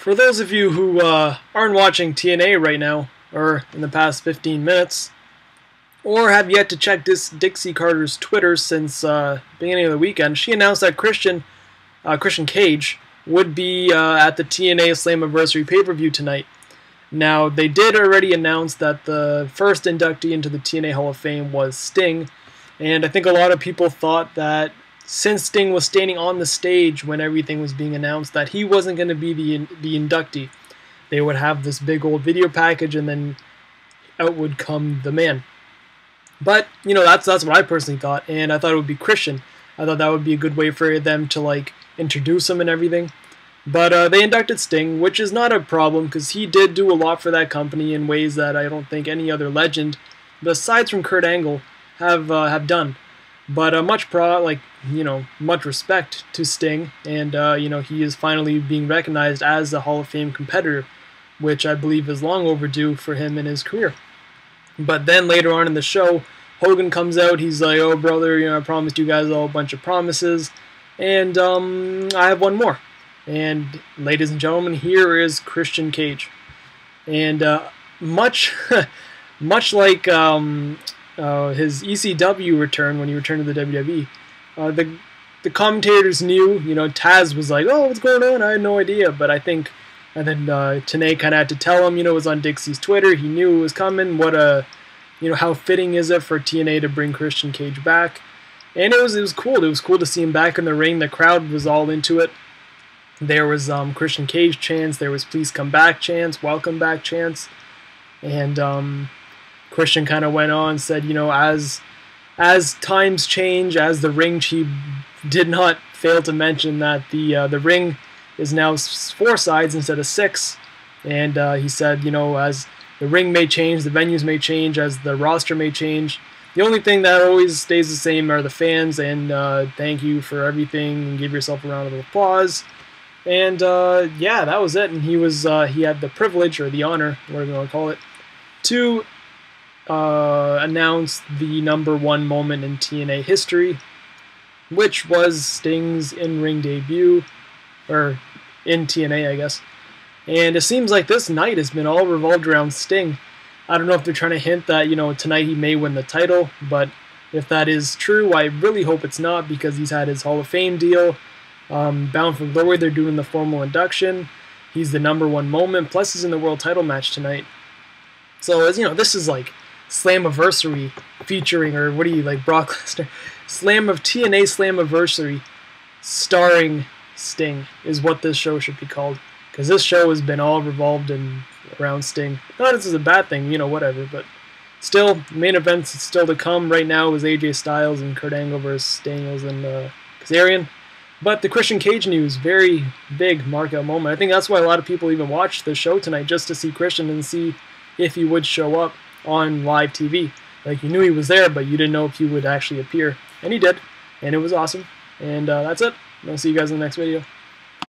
For those of you who aren't watching TNA right now, or in the past 15 minutes, or have yet to check this Dixie Carter's Twitter since beginning of the weekend, she announced that Christian Cage would be at the TNA Slammiversary pay-per-view tonight. Now, they did already announce that the first inductee into the TNA Hall of Fame was Sting, and I think a lot of people thought that since Sting was standing on the stage when everything was being announced, that he wasn't going to be the inductee. They would have this big old video package, and then out would come the man. But, you know, that's what I personally thought, and I thought it would be Christian. I thought that would be a good way for them to, like, introduce him and everything. But they inducted Sting, which is not a problem, because he did do a lot for that company in ways that I don't think any other legend, besides from Kurt Angle, have done. But much respect to Sting, and he is finally being recognized as a Hall of Fame competitor, which I believe is long overdue for him in his career. But then later on in the show, Hogan comes out. He's like, "Oh brother, I promised you guys all a bunch of promises, and I have one more." And ladies and gentlemen, here is Christian Cage, and much like his ECW return when he returned to the WWE, the commentators knew. Taz was like, "Oh, what's going on?" I had no idea, but I think, and then Tenay kind of had to tell him. It was on Dixie's Twitter. He knew it was coming. How fitting is it for TNA to bring Christian Cage back? And it was cool. It was cool to see him back in the ring. The crowd was all into it. There was Christian Cage chants. There was "Please come back" chants, "Welcome back" chants, and Christian kind of went on and said, as times change, as the ring, he did not fail to mention that the ring is now 4 sides instead of 6, and he said, as the ring may change, the venues may change, as the roster may change, the only thing that always stays the same are the fans, and thank you for everything, and give yourself a round of applause. And yeah, that was it. And he had the privilege, or the honor, whatever you want to call it, to announced the #1 moment in TNA history, which was Sting's in-ring debut, or in TNA, I guess. And it seems like this night has been all revolved around Sting. I don't know if they're trying to hint that, tonight he may win the title, but if that is true, I really hope it's not, because he's had his Hall of Fame deal. Bound for Glory, they're doing the formal induction. He's the #1 moment, plus he's in the world title match tonight. So, as this is like Slammiversary featuring, or what do you like, Brock Lesnar? TNA Slammiversary starring Sting is what this show should be called, because this show has been all revolved around Sting. Not this is a bad thing, whatever, but still, main events still to come. Right now is AJ Styles and Kurt Angle versus Daniels and Kazarian. But the Christian Cage news, very big markout moment. I think that's why a lot of people even watched the show tonight, just to see Christian and see if he would show up on live TV. Like, you knew he was there, but you didn't know if he would actually appear. And he did, and it was awesome. And that's it. I'll see you guys in the next video.